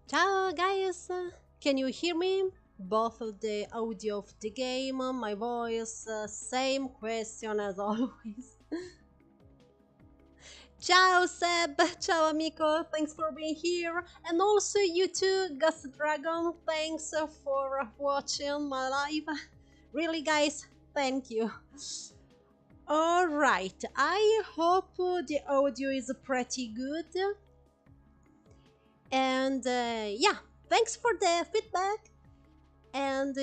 Ciao guys! Can you hear me? Both of the audio of the game, my voice, same question as always. Ciao Seb! Ciao amico! Thanks for being here! And also you too, Ghost Dragon, thanks for watching my live. Really guys, thank you. Alright, I hope the audio is pretty good. And yeah, thanks for the feedback. And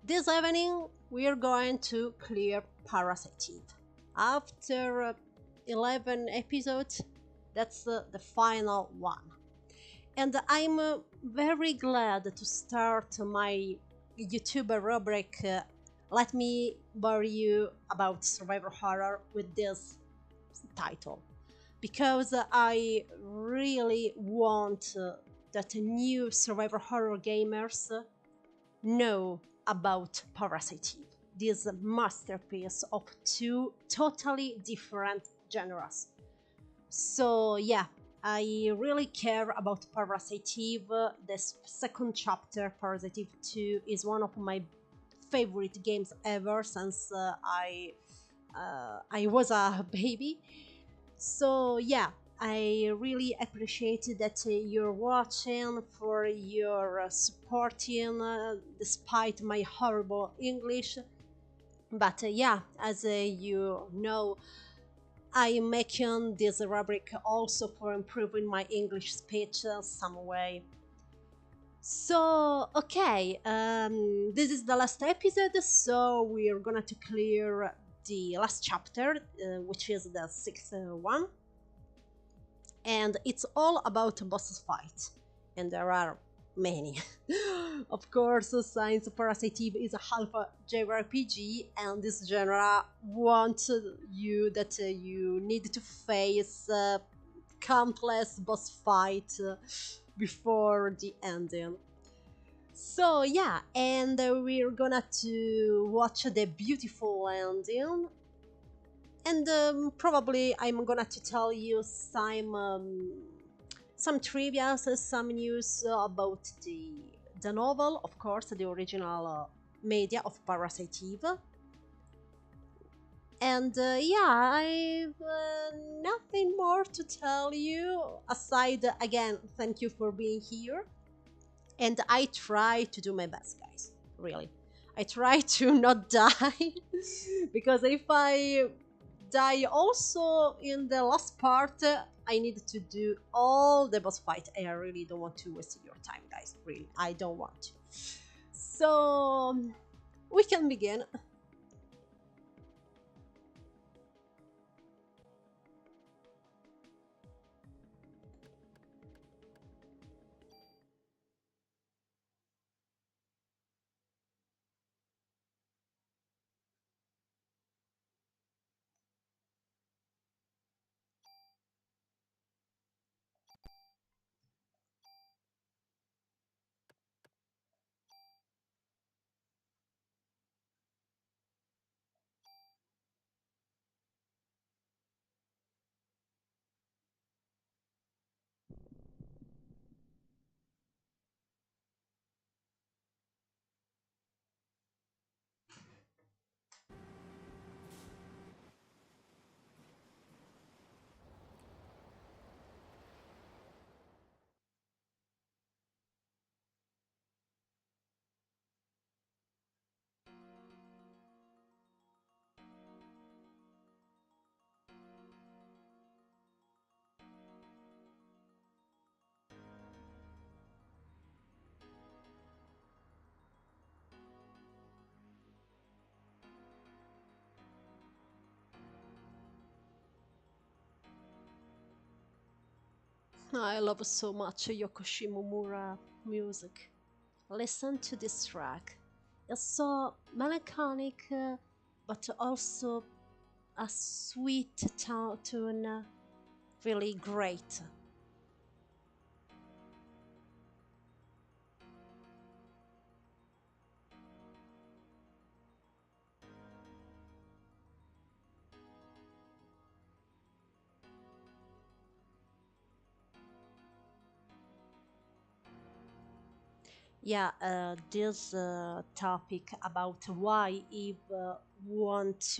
this evening we are going to clear Parasite Eve. After 11 episodes, that's the final one. And I'm very glad to start my YouTuber rubric. Let me bore you about survival horror with this title. Because I really want that new survival horror gamers know about Parasite Eve, this masterpiece of two totally different genres. So yeah, I really care about Parasite Eve. The second chapter, Parasite Eve 2, is one of my favorite games ever since I was a baby. So yeah, I really appreciate that you're watching, for your supporting despite my horrible English. But yeah, as you know, I'm making this rubric also for improving my English speech some way. So okay, this is the last episode, so we're gonna to clear the last chapter, which is the sixth one, and it's all about boss fight, and there are many. Of course, since Parasite Eve is a half a JRPG, and this genre wants you that you need to face countless boss fight before the ending. So yeah, and we're gonna to watch the beautiful ending, and probably I'm gonna to tell you some trivia, some news about the novel, of course, the original media of Parasite Eve. And yeah, I've nothing more to tell you aside, again, thank you for being here. And I try to do my best, guys, really. I try to not die because if I die also in the last part, I need to do all the boss fight. I really don't want to waste your time, guys. Really, I don't want to. So we can begin. I love so much Yoko Shimomura music. Listen to this track. It's so melancholic, but also a sweet tune, really great. Yeah, this topic about why Eve wanted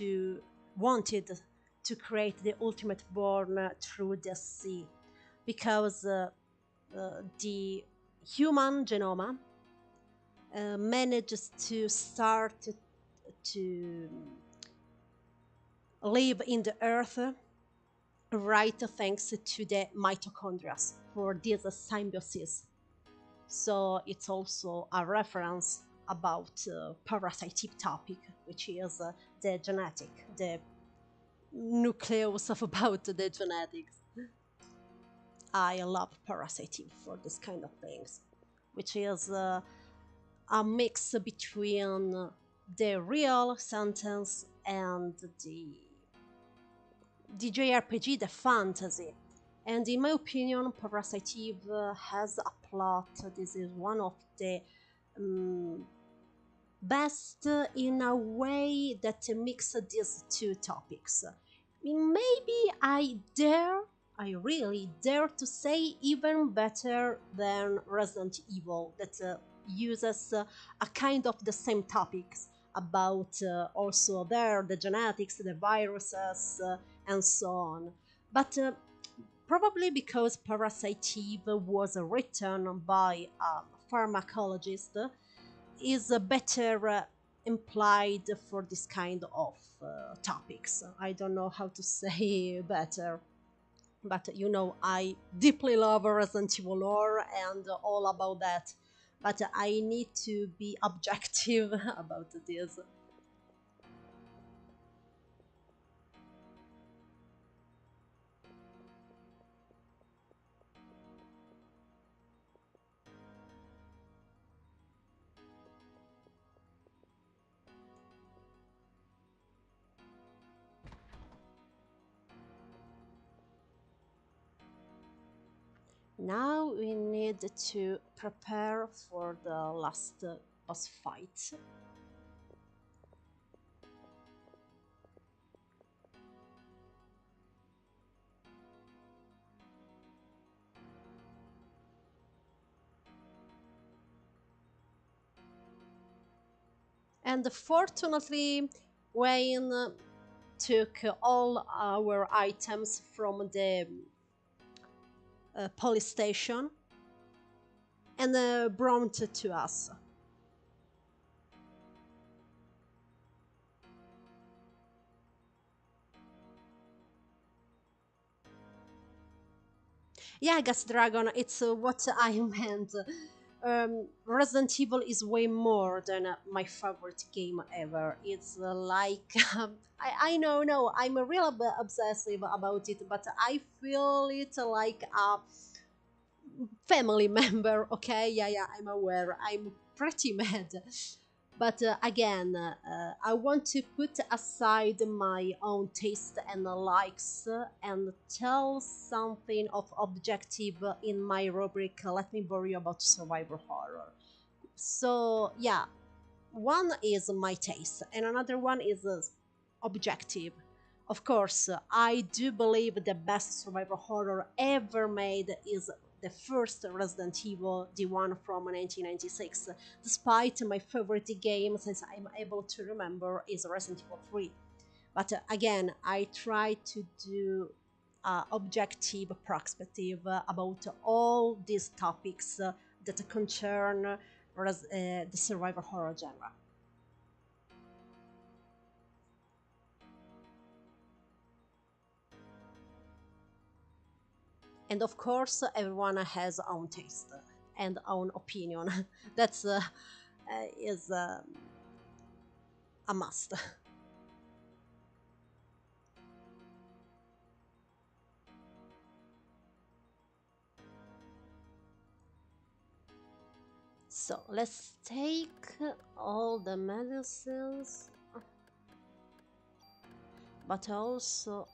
to create the ultimate born through the sea, because the human genome manages to start to live in the earth right thanks to the mitochondria for this symbiosis. So it's also a reference about parasite topic, which is the genetic, the nucleus of about the genetics. I love Parasite for this kind of things, which is a mix between the real sentence and the JRPG, the fantasy. And in my opinion, Parasite Eve has a plot. This is one of the um, best in a way that mix these two topics. Maybe I really dare to say even better than Resident Evil, that uses a kind of the same topics about also there the genetics, the viruses, and so on. But probably because Parasite Eve was written by a pharmacologist, is better implied for this kind of topics. I don't know how to say better, but I deeply love Resident Evil lore and all about that. But I need to be objective about this. Now we need to prepare for the last boss fight. And fortunately, Wayne took all our items from the police station and brought it to us. Yeah, Gas Dragon, it's what I meant. Resident Evil is way more than my favorite game ever. It's like I know, no, I'm a real obsessive about it, but I feel it like a family member. Okay, yeah, yeah, I'm aware. I'm pretty mad. But again, I want to put aside my own taste and likes and tell something of objective in my rubric. Let me bore you about survivor horror. So, yeah, one is my taste, and another one is objective. Of course, I do believe the best survival horror ever made is the first Resident Evil, the one from 1996. Despite my favorite game, since I'm able to remember, is Resident Evil 3. But again, I try to do objective perspective about all these topics that concern the survival horror genre. And of course, everyone has own taste and own opinion. That's is a must. So let's take all the medicines, but also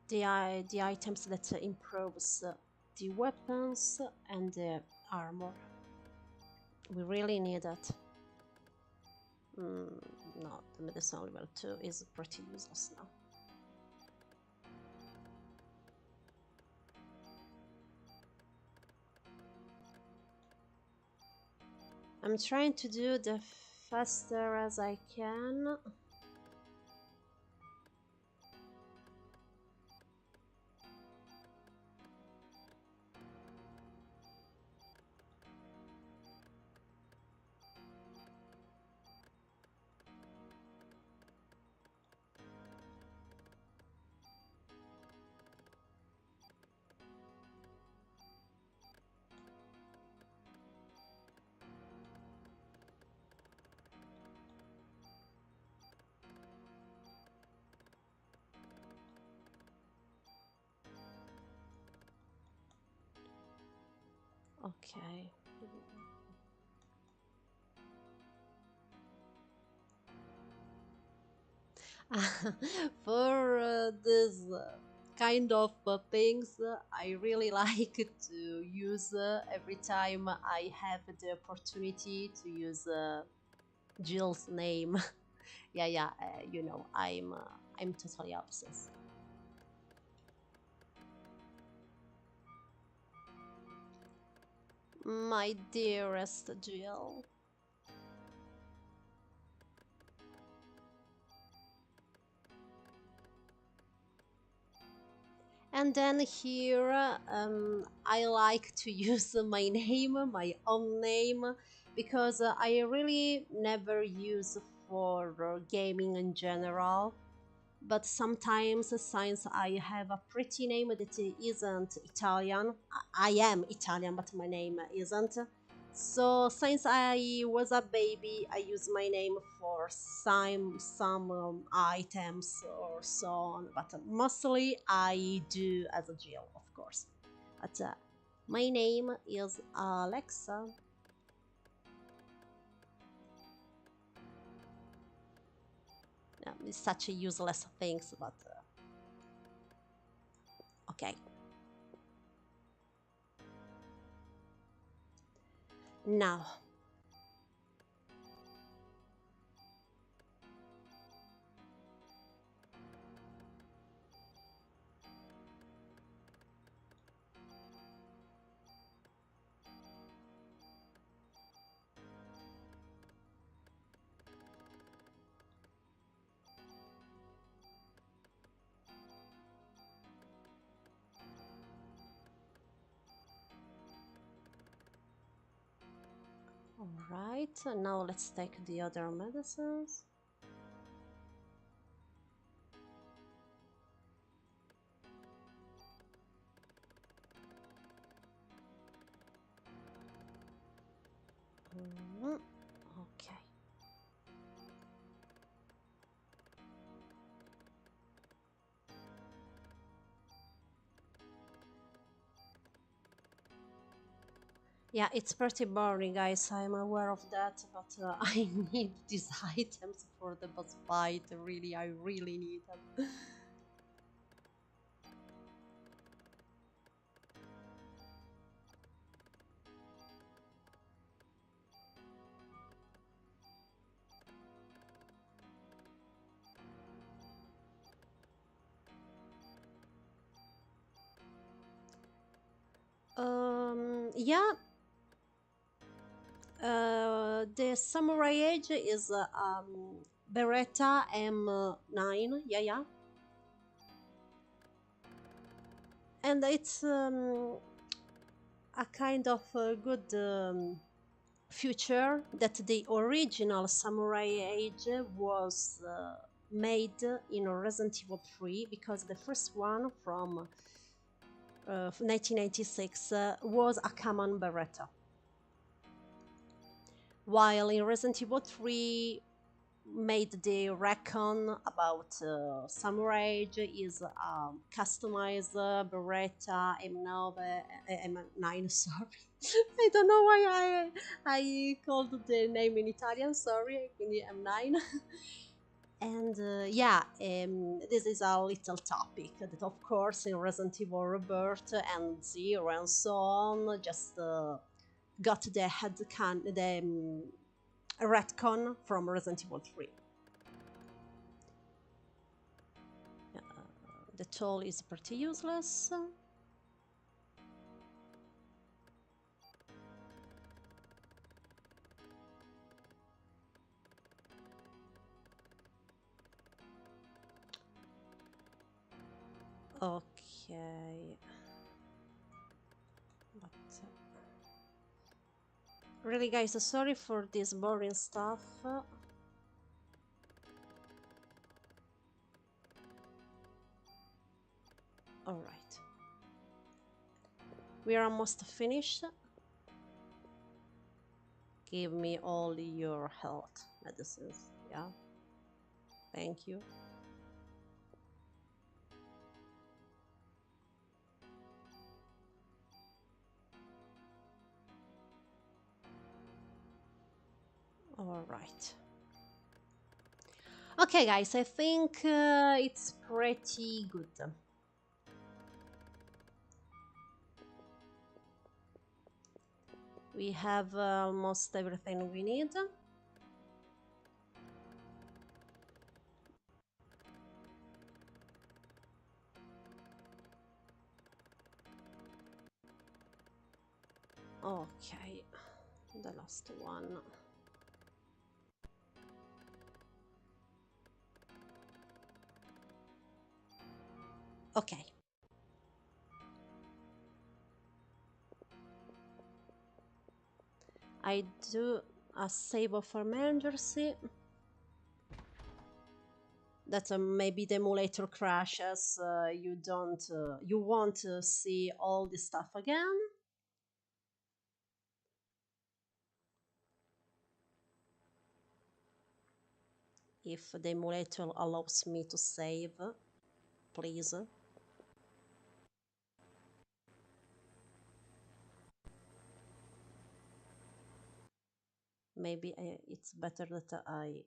the items that improves the weapons and the armor. We really need it. No, the medicine level 2 is pretty useless now. I'm trying to do the faster as I can. Okay. For this kind of things, I really like to use every time I have the opportunity to use Jill's name. Yeah, yeah, you know, I'm totally obsessed. My dearest Jill. And then here, I like to use my name, my own name, because I really never use for gaming in general. But sometimes, since I have a pretty name that isn't Italian, I am Italian, but my name isn't. So since I was a baby, I use my name for some items or so on. But mostly I do as a Jill, of course. But my name is Alexa. Yeah, it's such a useless things, but okay. Now, alright, now let's take the other medicines. Okay. Yeah, it's pretty boring, guys. I'm aware of that, but I need these items for the boss fight. Really, I really need them. Yeah, the Samurai Age is Beretta M9. Yeah, yeah. And it's a kind of good future that the original Samurai Age was made in Resident Evil 3, because the first one from 1996 was a common Beretta, while in Resident Evil 3 made the recon about Samurai Age is customized Beretta M9, sorry. I don't know why I called the name in Italian, sorry, quindi M9. And yeah, this is a little topic that, of course, in Resident Evil Rebirth and Zero and so on, just got the retcon from Resident Evil 3. The toll is pretty useless. Okay. But really, guys, sorry for this boring stuff. Alright. We are almost finished. Give me all your health medicines. Yeah. Thank you. Alright. Okay, guys, I think it's pretty good. We have almost everything we need. Okay, the last one. Okay. I do a save of emergency. That maybe the emulator crashes. You won't see all this stuff again. If the emulator allows me to save, please. Maybe it's better that I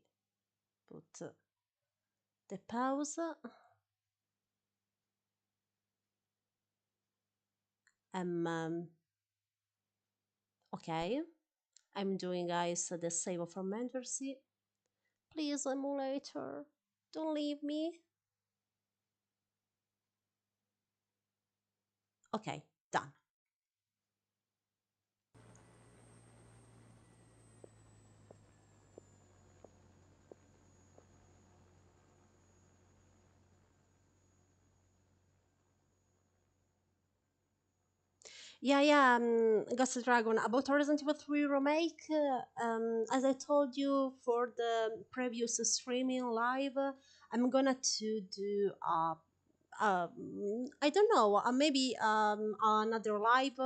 put the pause. Okay, I'm doing, guys, the save of emergency. Please, emulator, don't leave me. Okay, done. Yeah. Ghost Dragon, about Resident Evil 3 remake. As I told you for the previous streaming live, I'm gonna to do I don't know, maybe another live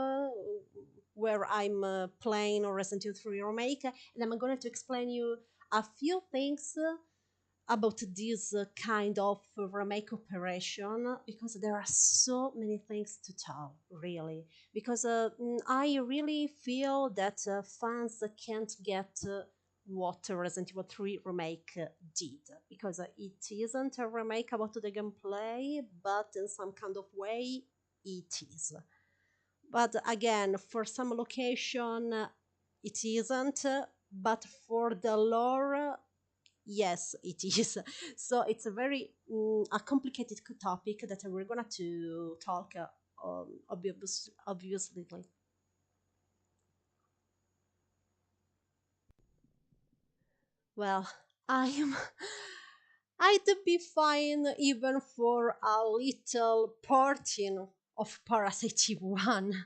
where I'm playing Resident Evil 3 remake, and I'm going to explain you a few things about this kind of remake operation, because there are so many things to tell, really, because I really feel that fans can't get what Resident Evil 3 remake did, because it isn't a remake about the gameplay, but in some kind of way it is. But again, for some location it isn't, but for the lore, yes, it is. So it's a very a complicated topic that we're gonna to talk obviously. Well, I'm I'd be fine even for a little porting of Parasite Eve 1.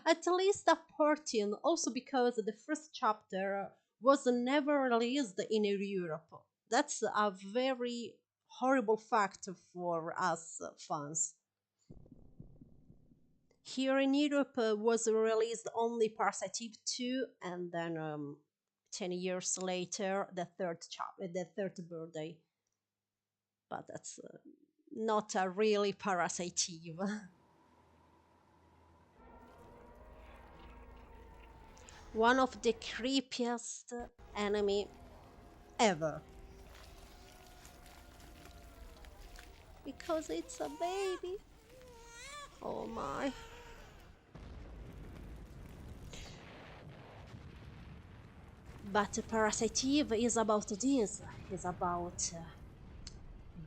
At least a porting, also because the first chapter was never released in Europe. That's a very horrible fact for us fans. Here in Europe was released only Parasite Eve 2, and then 10 years later the third birthday. But that's not a really Parasite Eve. One of the creepiest enemy ever. Because it's a baby. Oh my. But Parasite Eve is about this. It's about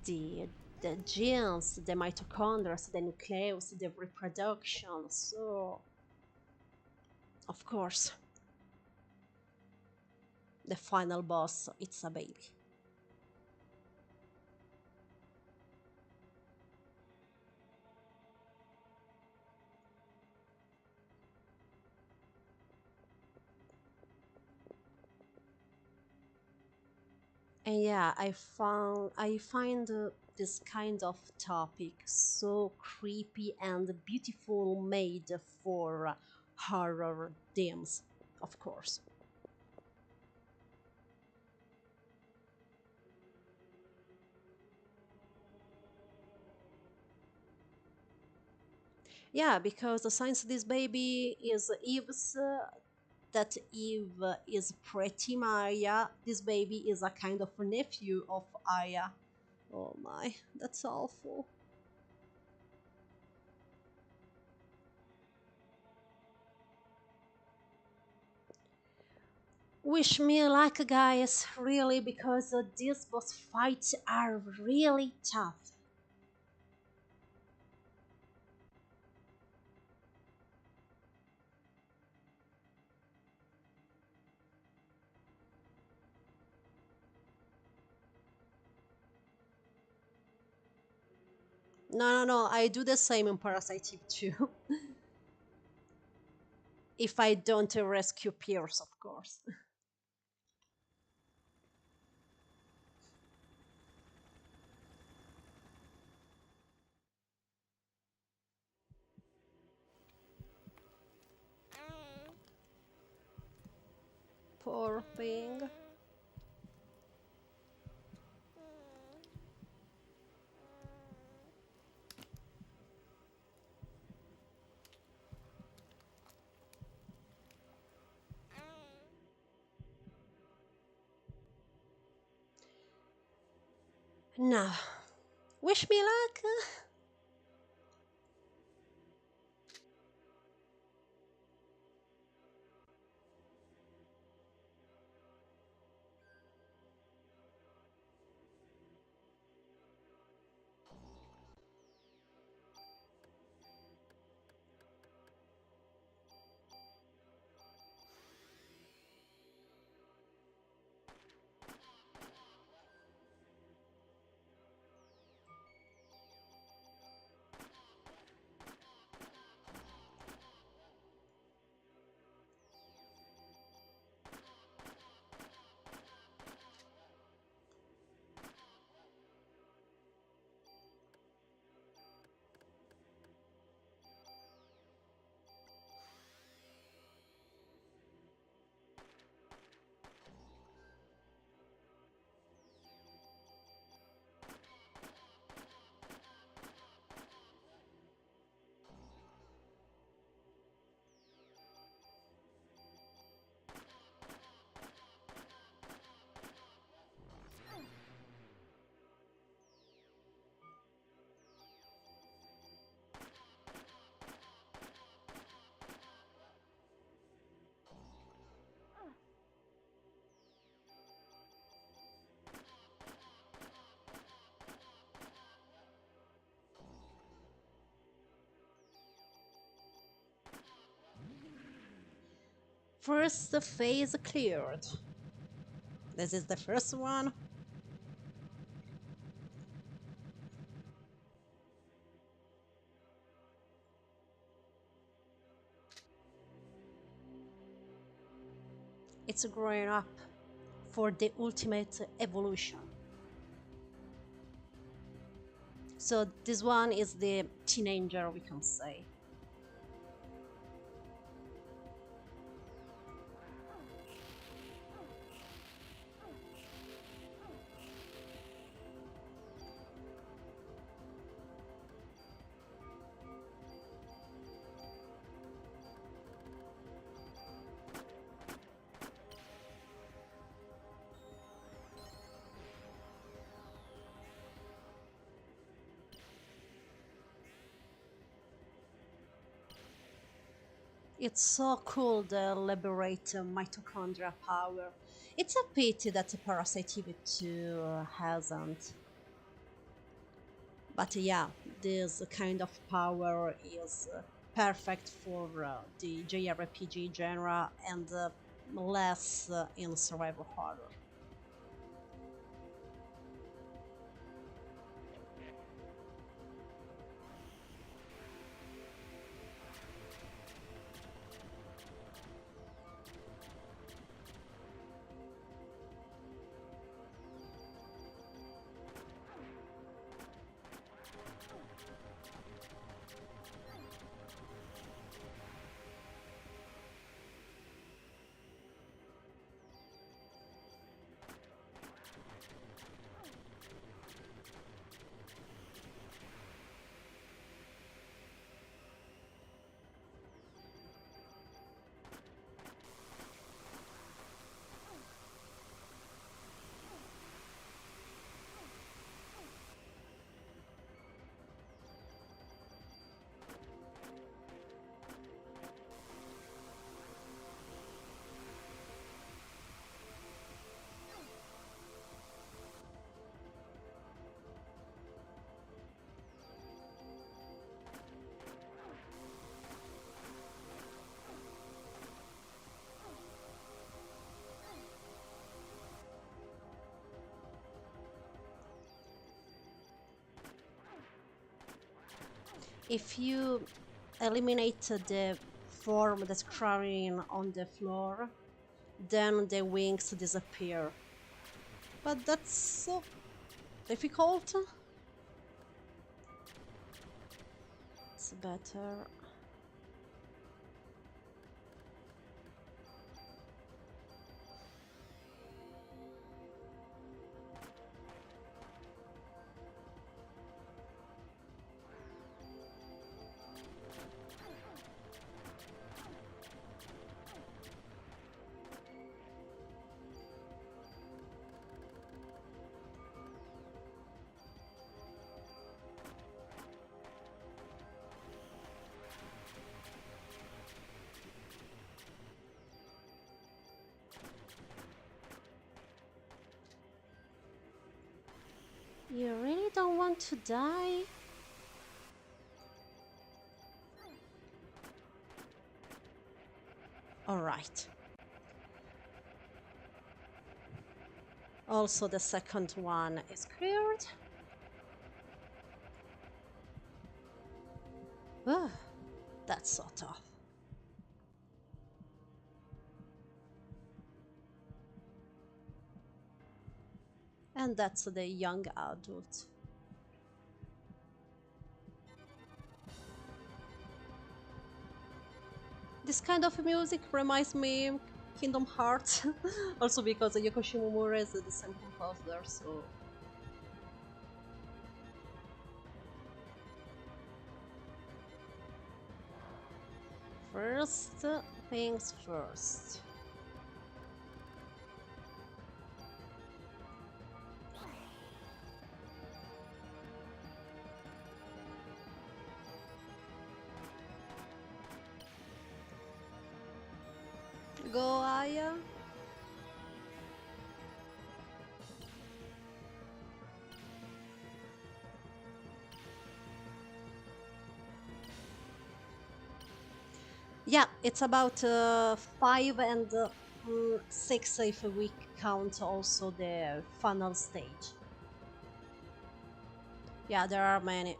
the the genes, the mitochondria, the nucleus, the reproduction. So, of course, the final boss, it's a baby. And yeah, I find this kind of topic so creepy and beautiful, made for horror themes, of course. Yeah, because since this baby is Eve's, that Eve is pretty Maya, this baby is a kind of nephew of Aya. Oh my, that's awful. Wish me luck, guys, really, because these boss fights are really tough. No, no, no, I do the same in Parasite Eve too. If I don't rescue Pierce, of course. Poor thing. Now, wish me luck. First phase cleared. This is the first one. It's growing up for the ultimate evolution. So this one is the teenager, we can say. It's so cool to liberate mitochondria power. It's a pity that Parasite Eve 2 hasn't. But yeah, this kind of power is perfect for the JRPG genre and less in survival horror. if you eliminate the form that's crawling on the floor, then the wings disappear. But that's so difficult. It's better. You really don't want to die? Alright. Also, the second one is cleared. Ugh, that's so tough. And that's the young adult. This kind of music reminds me Kingdom Hearts, also because Yoko Shimomura is the same composer, so... First things first. Go, Aya. Yeah, it's about 5 and 6 if we count also the final stage. Yeah, there are many.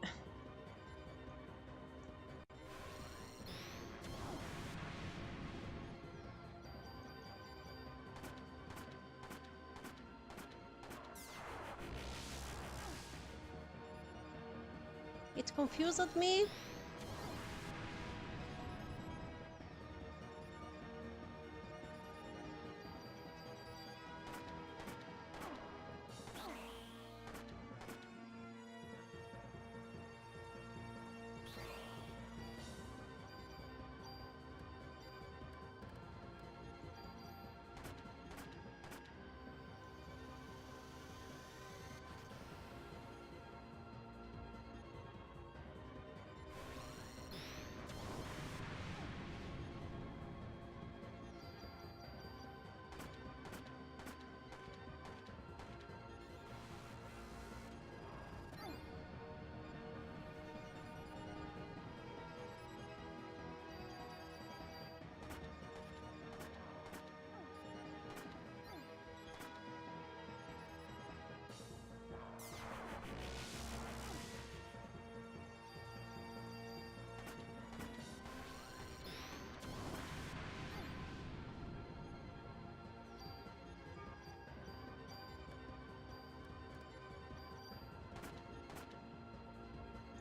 It confused me.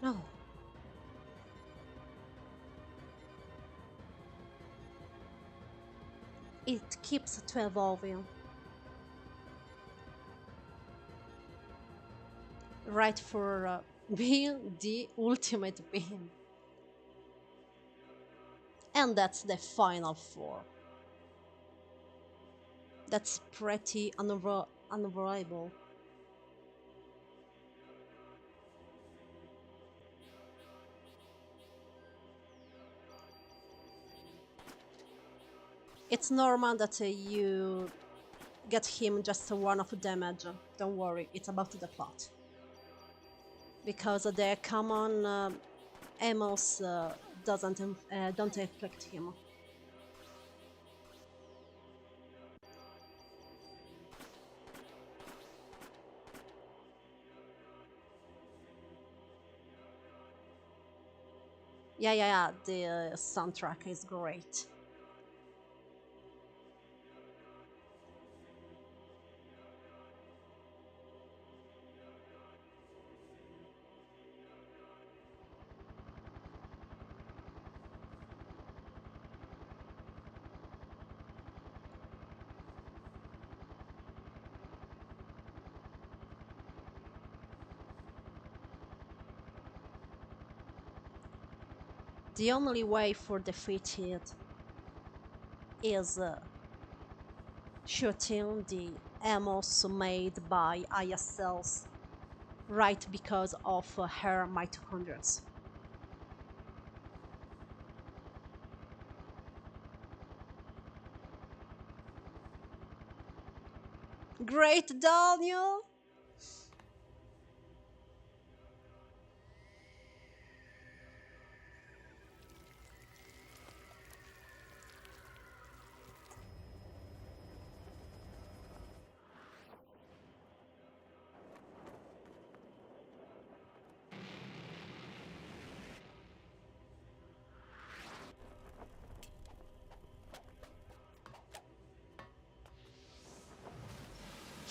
No. It keeps to evolving. Right for being the ultimate being. And that's the final form. That's pretty unavoidable. It's normal that you get him just one of damage. Don't worry, it's about the plot. Because the common emos don't affect him. Yeah. The soundtrack is great. The only way for defeat it is shooting the emos made by Aya cells right because of her mitochondria. Great, Daniel!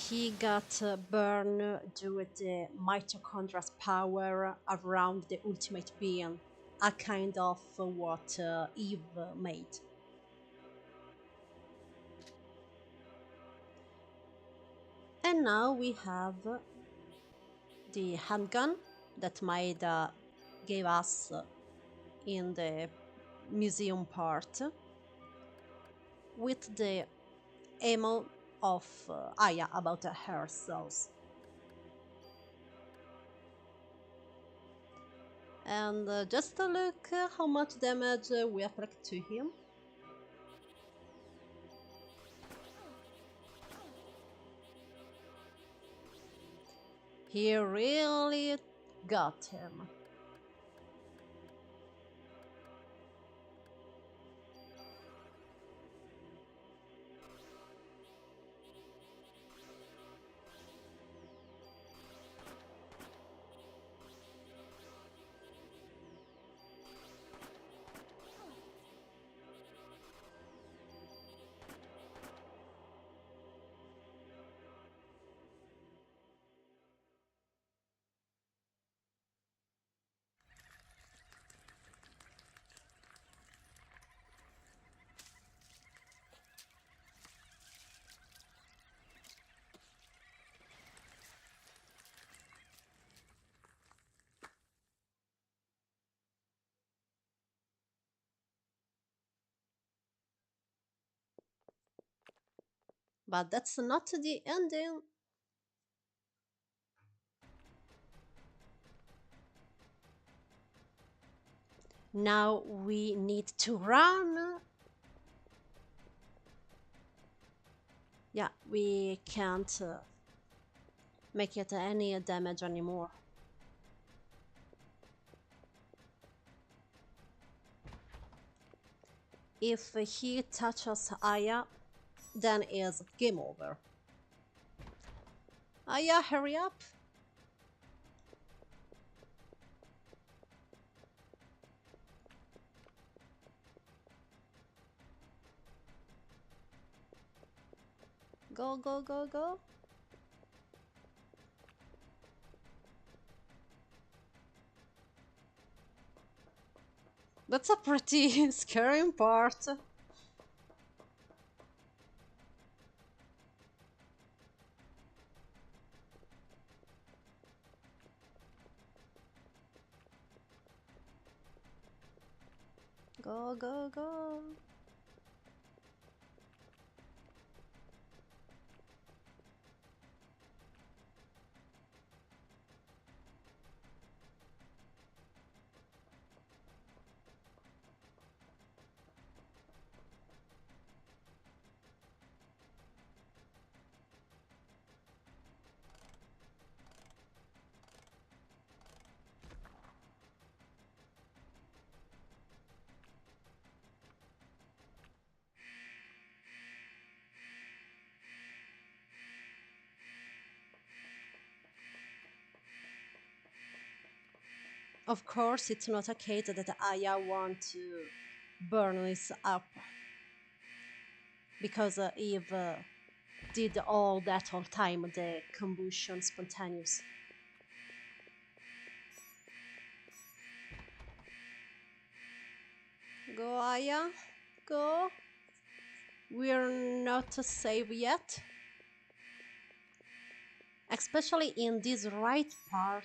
He got burned due to the mitochondria's power around the ultimate being, a kind of what Eve made. And now we have the handgun that Maeda gave us in the museum part with the ammo of Aya about her cells. And just to look how much damage we afflict to him. He really got him. But that's not the ending. Now we need to run. Yeah, we can't make it any damage anymore. If he touches Aya, then it's game over. Aya, hurry up! Go, go, go, go! That's a pretty scary part. Go, go, go! Of course, it's not a case that Aya want to burn this up because Eve did all that all time, the combustion spontaneous. Go, Aya, go. We're not safe yet. Especially in this right part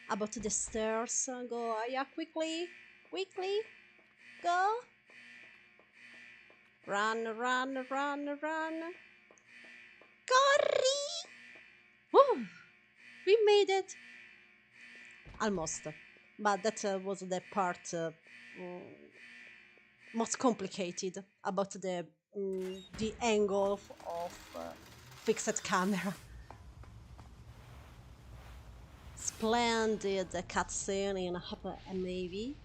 about the stairs. Go, Aya, quickly, quickly, go. Run, run, run, run. Corri! Woo! We made it! Almost. But that was the part most complicated about the angle of fixed camera. Splendid cutscene in a movie.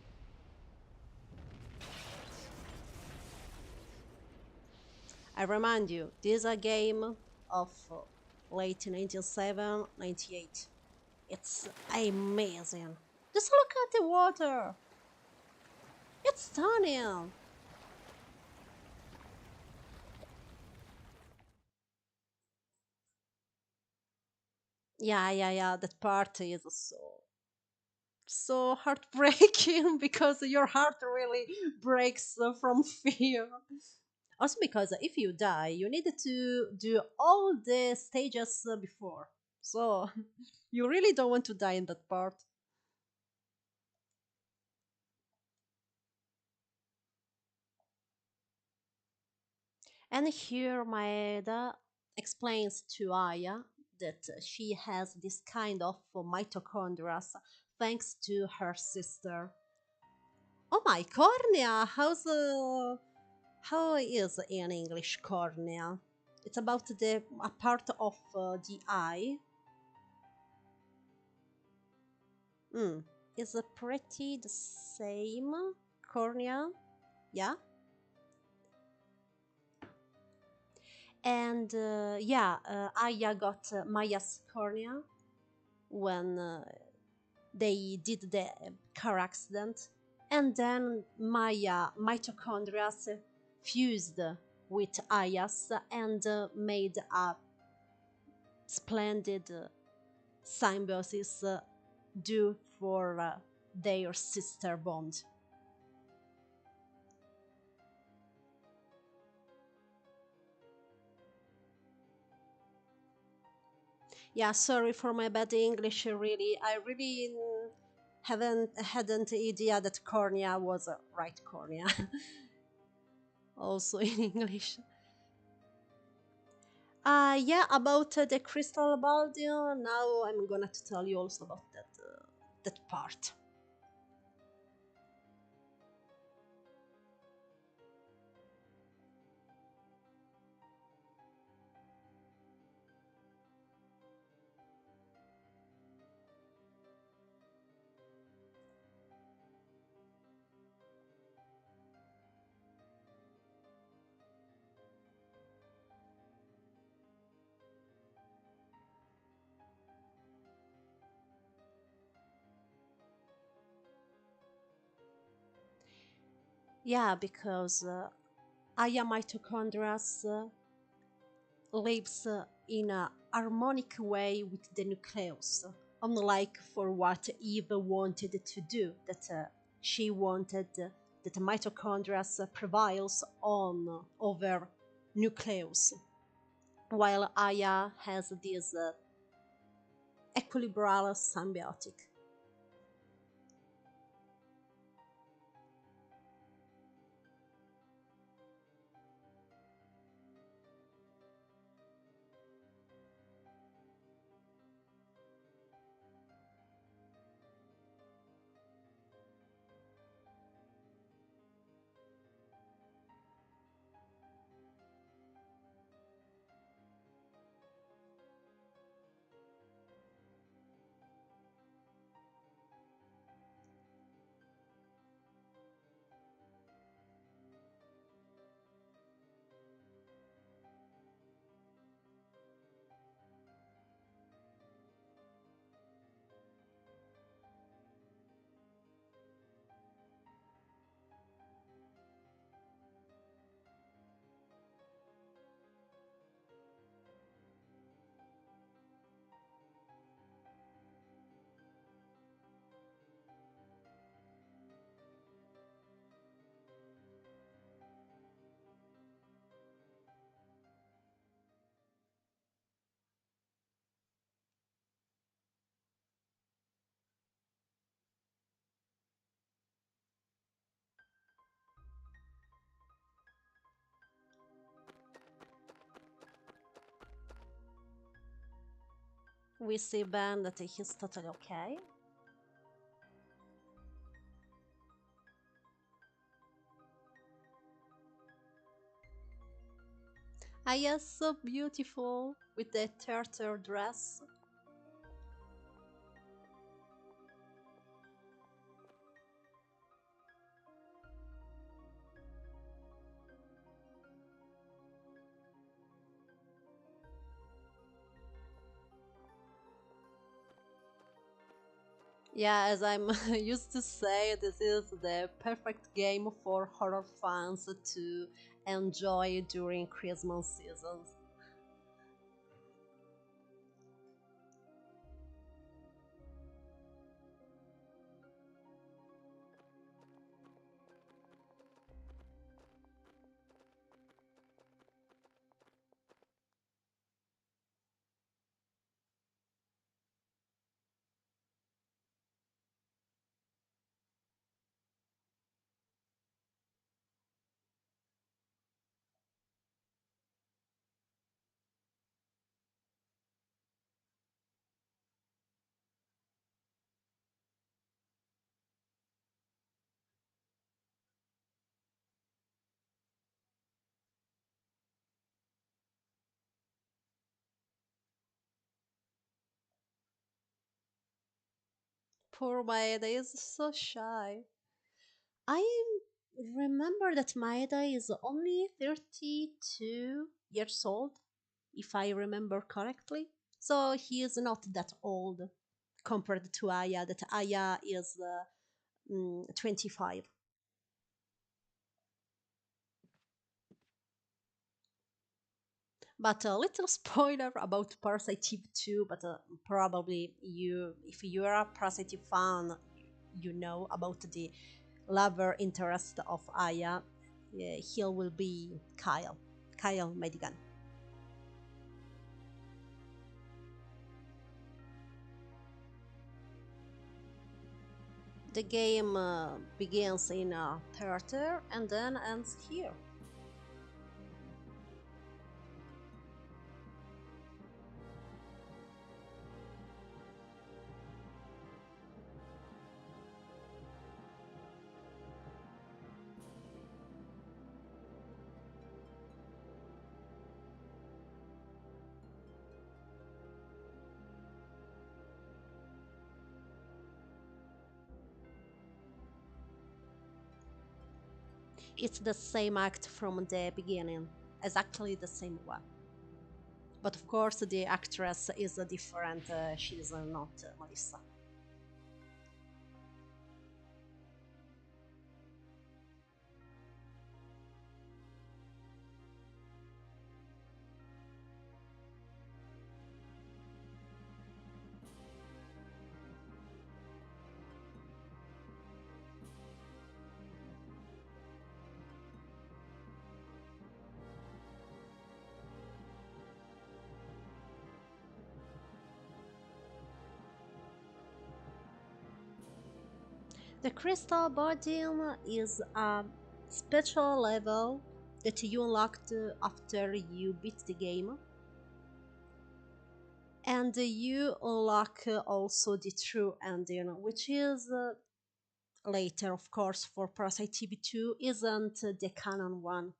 I remind you, this is a game of late 97, 98. It's amazing. Just look at the water. It's stunning. Yeah. That part is so heartbreaking because your heart really breaks from fear. Also, because if you die, you need to do all the stages before. So, you really don't want to die in that part. And here Maeda explains to Aya that she has this kind of mitochondria thanks to her sister. Oh my cornea! How is in English cornea? It's about the a part of the eye. Hmm. Is pretty the same cornea? Yeah. And Aya got Maya's cornea when they did the car accident, and then Maya mitochondria fused with Aya's and made a splendid symbiosis due for their sister bond. Yeah, sorry for my bad English. Really, I really haven't hadn't idea that cornea was a right cornea. Also in English. Yeah, about the crystal ball. Now I'm gonna to tell you also about that part. Yeah, because Aya mitochondria lives in a harmonic way with the nucleus, unlike for what Eve wanted to do, that she wanted that mitochondria prevails on over nucleus, while Aya has this equilibral symbiotic. We see Ben that he's totally okay. Aya is so beautiful with the turtle dress. Yeah, as I'm used to say, this is the perfect game for horror fans to enjoy during Christmas seasons. Poor Maeda is so shy. I remember that Maeda is only 32 years old, if I remember correctly. So he is not that old compared to Aya, that Aya is 25. But a little spoiler about Parasite Eve 2, but probably if you are a Parasite Eve fan, you know about the lover interest of Aya. He will be Kyle Madigan. The game begins in a theater and then ends here. It's the same act from the beginning, exactly the same one. But of course, the actress is different. She is not Melissa. The crystal boarding is a special level that you unlocked after you beat the game. And you unlock also the true ending, which is later, of course, for Parasite Eve 2, isn't the canon one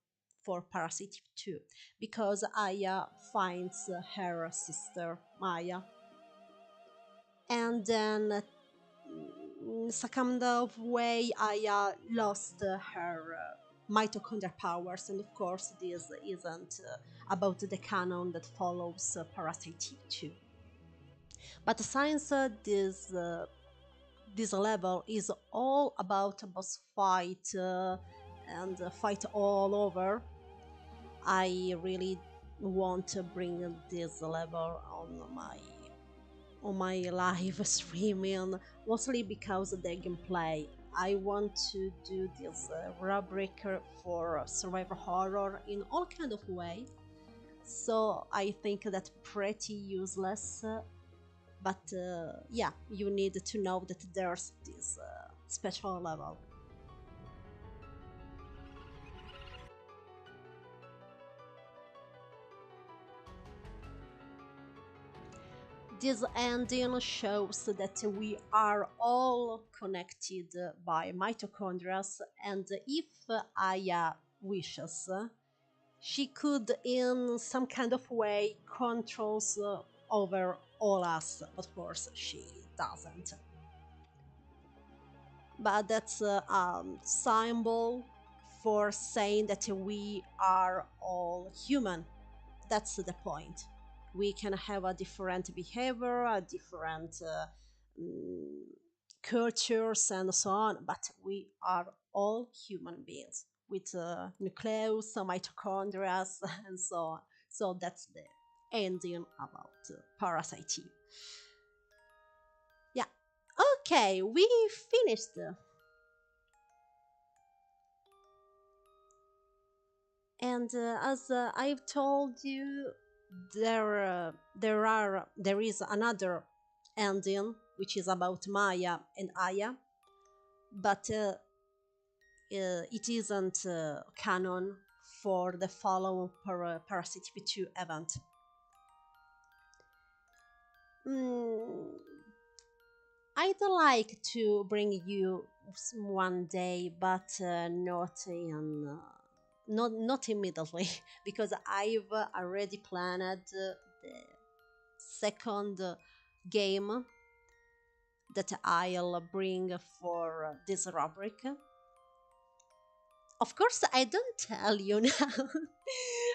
for Parasite Eve 2, because Aya finds her sister Maya, and then some kind of way Aya lost her mitochondrial powers, and of course this isn't about the canon that follows Parasite Eve 2. But since this level is all about a boss fight and fight all over, I really want to bring this level on my live streaming, mostly because of the gameplay. I want to do this rubric for survival horror in all kind of way. So I think that pretty useless, but yeah, you need to know that there's this special level. This ending shows that we are all connected by mitochondria, and if Aya wishes, she could, in some kind of way, controls over all us. Of course, she doesn't. But that's a symbol for saying that we are all human. That's the point. We can have a different behavior, a different mm, cultures, and so on, but we are all human beings with nucleus, mitochondria, and so on. So that's the ending about Parasite Eve. Yeah. Okay, we finished. And as I've told you, there is another ending which is about Maya and Aya, but it isn't canon for the follow Parasite Eve 2 event. Mm, I'd like to bring you one day, but not immediately, because I've already planned the second game that I'll bring for this rubric. Of course, I don't tell you now.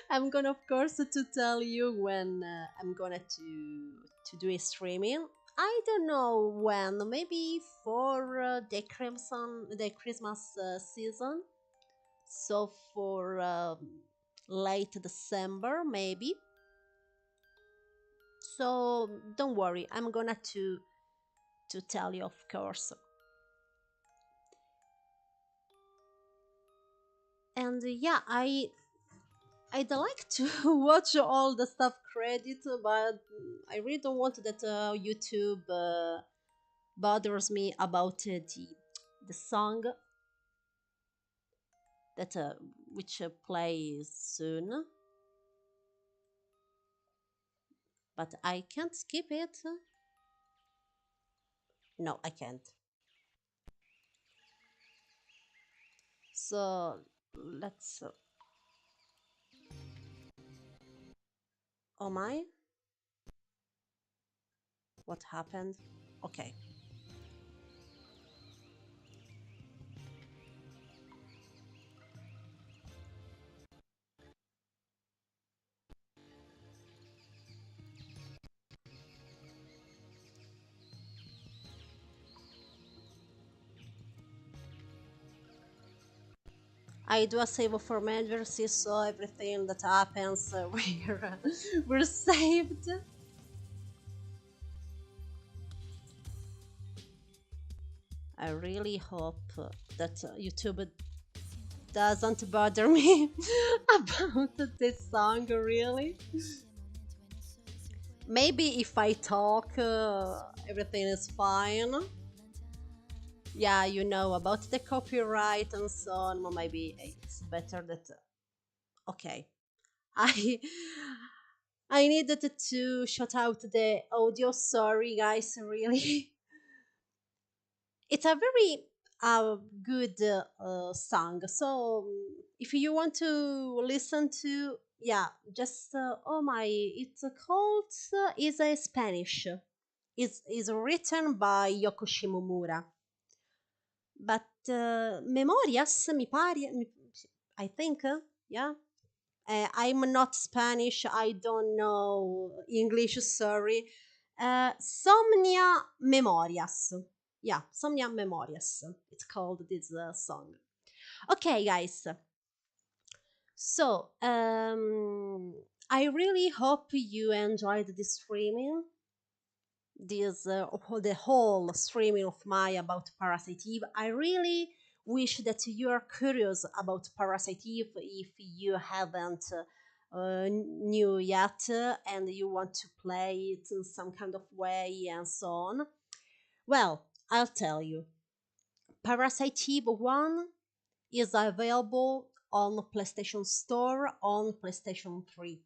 I'm gonna, of course, to tell you when I'm gonna to do a streaming. I don't know when. Maybe for the Christmas season. So for late December, maybe. So don't worry. I'm gonna to tell you, of course. And yeah, I'd like to watch all the stuff credit, but I really don't want that YouTube bothers me about the song that which plays soon. But I can't skip it. No, I can't. So let's. Oh my! What happened? Okay. I do a save for emergency, so everything that happens, we're saved. I really hope that YouTube doesn't bother me about this song, really. Maybe if I talk, everything is fine. Yeah, you know about the copyright and so on. Well, maybe it's better that. Okay, I I needed to shut out the audio. Sorry, guys. Really, it's a very good song. So if you want to listen to, yeah, just oh my, it's called is a Spanish. Is written by Yoko Shimomura. But Memorias, mi pare, I think, yeah. I'm not Spanish. I don't know English. Sorry. Somnia Memorias. Yeah, Somnia Memorias. It's called this song. Okay, guys. So, I really hope you enjoyed this streaming. This the whole streaming of my about Parasite Eve. I really wish that you are curious about Parasite Eve if you haven't knew yet and you want to play it in some kind of way and so on. Well, I'll tell you. Parasite Eve 1 is available on PlayStation Store on PlayStation 3.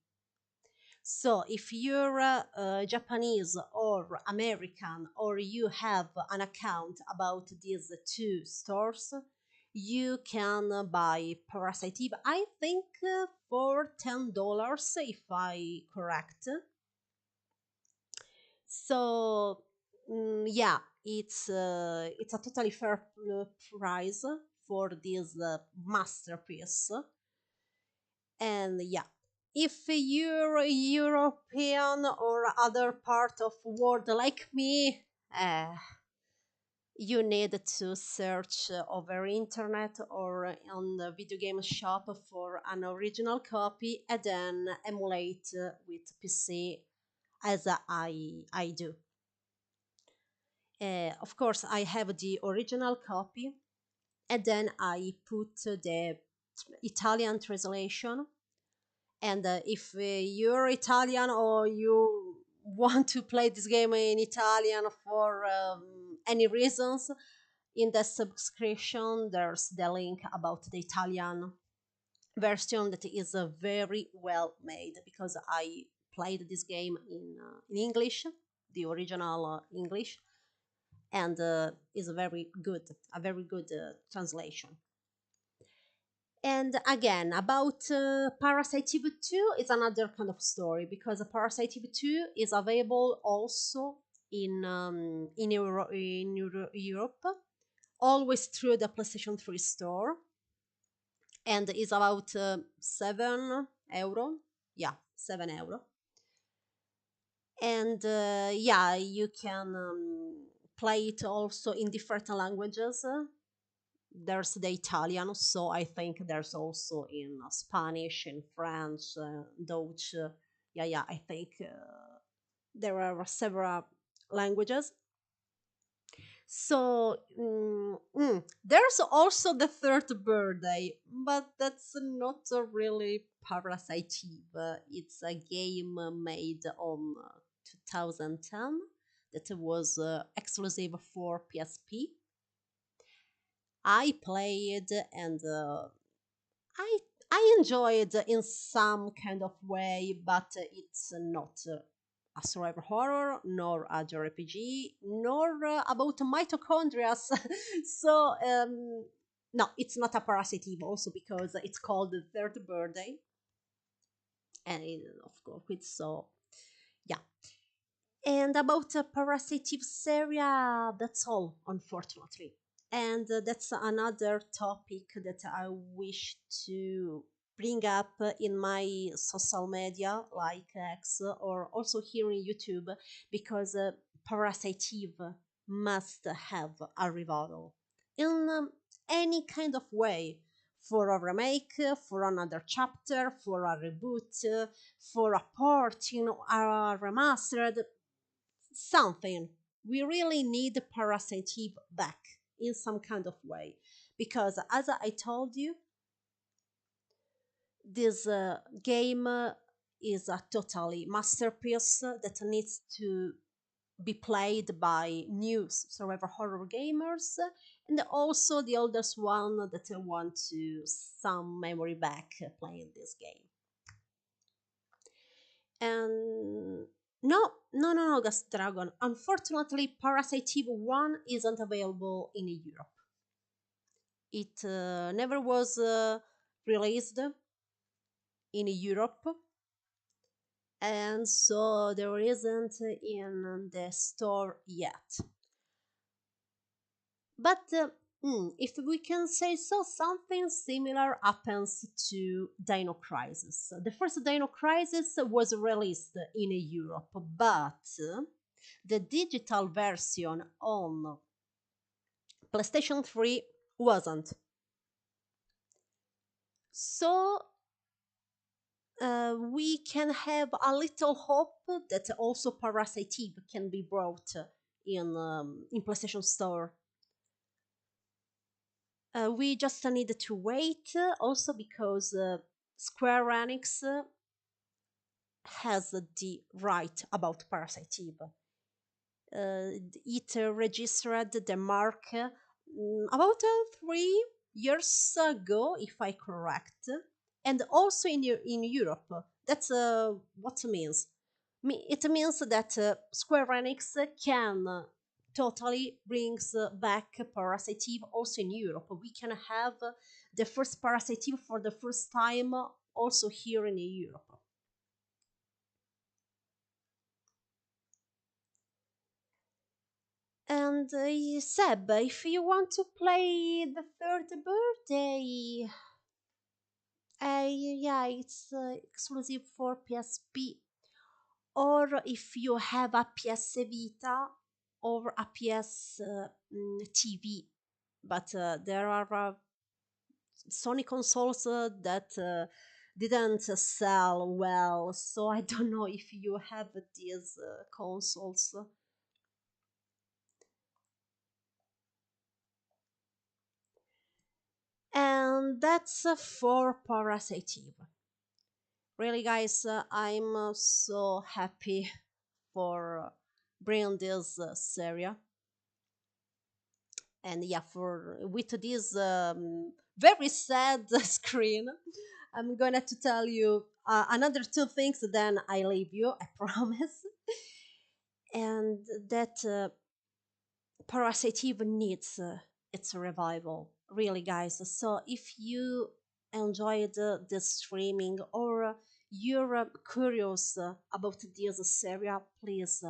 So if you're Japanese or American, or you have an account about these two stores, you can buy Parasite Eve, I think, for $10, if I correct. So yeah, it's a totally fair price for this masterpiece. And yeah, if you're a European or other part of world like me, uh, you need to search over internet or on the video game shop for an original copy and then emulate with PC as I do. Of course, I have the original copy and then I put the Italian translation. And if you're Italian or you want to play this game in Italian for any reasons, in the subscription there's the link about the Italian version that is very well made, because I played this game in English, the original English, and is a very good translation. And again, about Parasite Eve 2 is another kind of story, because Parasite Eve 2 is available also in Europe, always through the PlayStation 3 store, and is about €7. Yeah, €7. And yeah, you can play it also in different languages. There's the Italian, so I think there's also in Spanish, in French, Dutch. Yeah, yeah, I think there are several languages. So there's also the third birthday, but that's not a really Parasite Eve. It's a game made on 2010 that was exclusive for PSP. I played and I I enjoyed in some kind of way, but it's not a survival horror, nor a JRPG, nor about mitochondria. So no, it's not a Parasite Eve, also because it's called the third birthday, and of course it's so yeah. And about Parasite Eve serie, that's all, unfortunately. And that's another topic that I wish to bring up in my social media like X, or also here in YouTube, because Parasite Eve must have a revival in any kind of way, for a remake, for another chapter, for a reboot, for a port, a remastered something. We really need Parasite Eve back in some kind of way, because as I told you, this game is a totally masterpiece that needs to be played by new survivor horror gamers, and also the oldest one that want to some memory back playing this game. And no, Gas Dragon. Unfortunately, Parasite Eve 1 isn't available in Europe. It never was released in Europe, and so there isn't in the store yet. But if we can say so, something similar happens to Dino Crisis. The first Dino Crisis was released in Europe, but the digital version on PlayStation 3 wasn't. So we can have a little hope that also Parasite Eve can be brought in PlayStation Store. We just need to wait, also because Square Enix has the right about Parasite Eve. It registered the mark about 3 years ago, if I correct, and also in Europe That's what it means. It means that Square Enix can totally brings back Parasite Eve also in Europe. We can have the first Parasite Eve for the first time also here in Europe. And Seb, if you want to play the third birthday, yeah, it's exclusive for PSP. Or if you have a PS Vita or a PS TV. But there are Sony consoles that didn't sell well, so I don't know if you have these consoles. And that's for Parasite Eve. Really, guys, I'm so happy for bringing this series. And yeah, for with this very sad screen, I'm gonna to tell you another two things, then I leave you, I promise. And that Parasite even needs its revival, really, guys. So if you enjoyed the streaming, or you're curious about this series, please,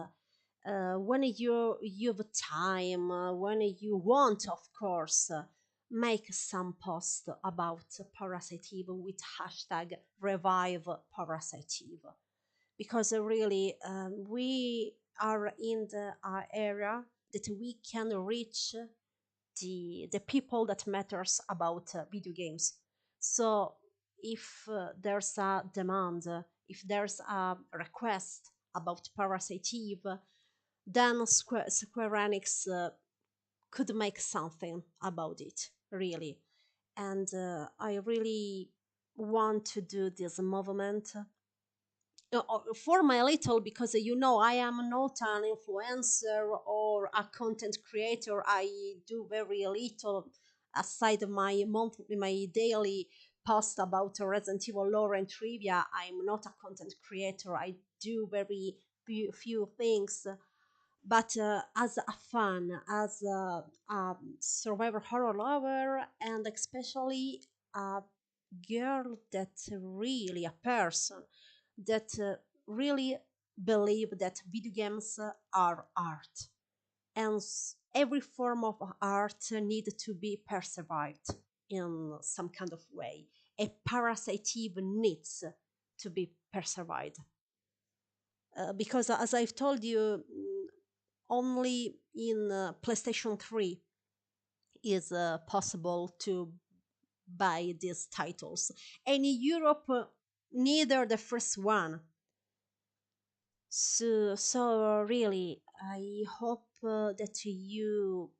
when you have time, when you want, of course, make some post about Parasite Eve with hashtag revive Parasite Eve, because really we are in the area that we can reach the people that matters about video games. So if there's a demand, if there's a request about Parasite Eve, then Square Enix could make something about it, really. And I really want to do this movement for my little, because I am not an influencer or a content creator. I do very little aside my my daily post about Resident Evil lore and trivia. I'm not a content creator. I do very few things, but as a fan, as a survivor horror lover, and especially a girl that really a person that really believe that video games are art, and every form of art need to be persevered in some kind of way. A Parasite even needs to be persevered, because as I've told you, only in PlayStation 3 is possible to buy these titles, and in Europe, neither the first one. So really, I hope that you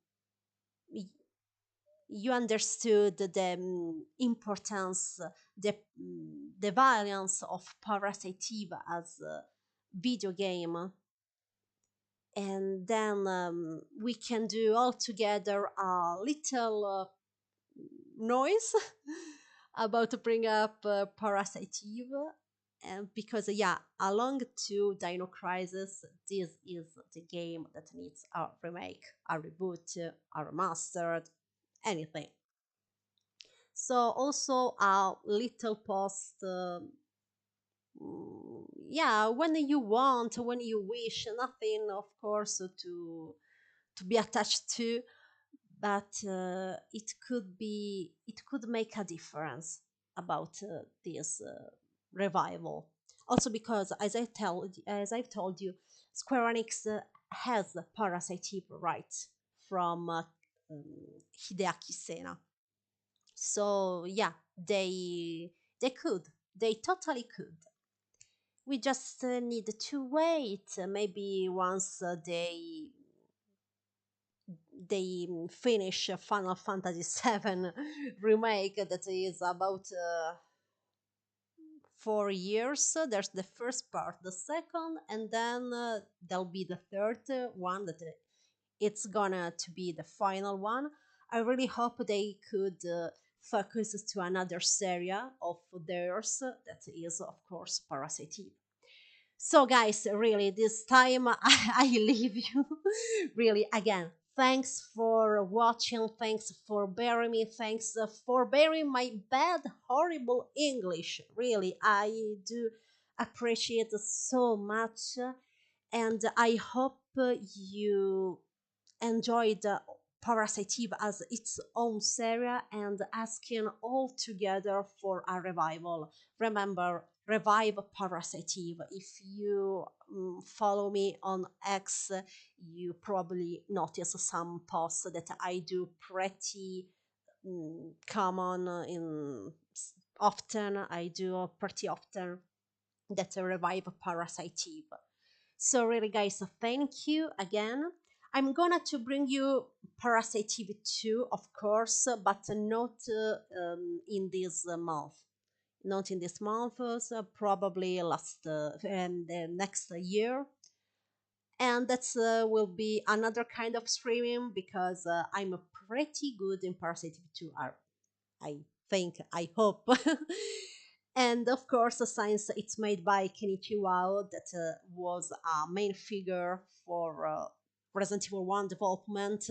understood the importance, the violence of Parasite Eve as a video game, and then we can do all together a little noise about to bring up Parasite Eve. And because yeah, along to Dino Crisis, this is the game that needs a remake, a reboot, a remastered, anything. So also a little post, yeah, when you want, when you wish, nothing, of course, to be attached to, but it could make a difference about this revival. Also because as I've told you, Square Enix has Parasite Eve rights from um, Hideaki Sena. So yeah, they could, they totally could. We just need to wait. Maybe once they finish Final Fantasy VII remake, that is about 4 years. There's the first part, the second, and then there'll be the third one that it's gonna to be the final one. I really hope they could focuses to another serie of theirs that is, of course, Parasite Eve. So, guys, really, this time I leave you. Really, again, thanks for watching. Thanks for bearing me. Thanks for bearing my bad, horrible English. Really, I do appreciate it so much. And I hope you enjoyed Parasite Eve as its own series and asking all together for a revival. Remember, revive Parasite Eve. If you follow me on X, you probably notice some posts that I do pretty common in often. I do pretty often that revive Parasite Eve. So really, guys, thank you again. I'm gonna to bring you Parasite Eve 2, of course, but not in this month. Not in this month, so probably last and the next year. And that's will be another kind of streaming because I'm pretty good in Parasite Eve 2. I think, I hope. And of course, since it's made by Kenichi Wao, that was a main figure for Resident Evil 1 development,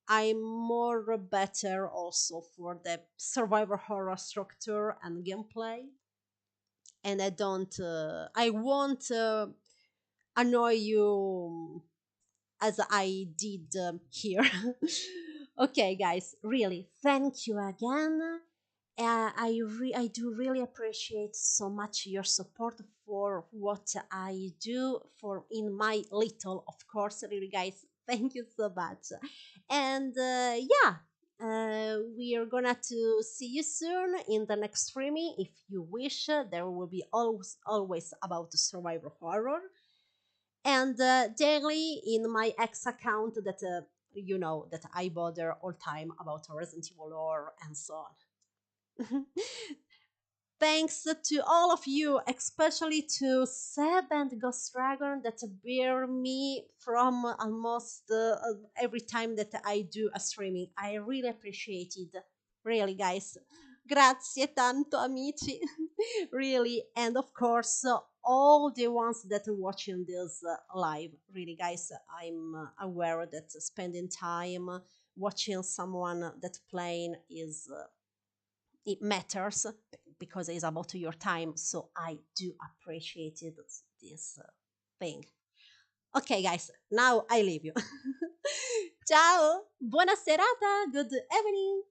I'm more better also for the survivor horror structure and gameplay. And I won't annoy you as I did here. Okay, guys, really, thank you again. I do really appreciate so much your support for what I do for in my little, of course, really, guys. Thank you so much. And yeah, we are gonna to see you soon in the next streaming. If you wish, there will be always about survival horror and daily in my X account that that I bother all time about Resident Evil lore and so on. Thanks to all of you, especially to Seb and Ghost Dragon that bear me from almost every time that I do a streaming. I really appreciate it. Really, guys. Grazie tanto, amici. Really. And of course, all the ones that are watching this live. Really, guys, I'm aware that spending time watching someone that playing is it matters because it's about your time. So I do appreciate this thing. Okay, guys, now I leave you. Ciao, buona serata, good evening.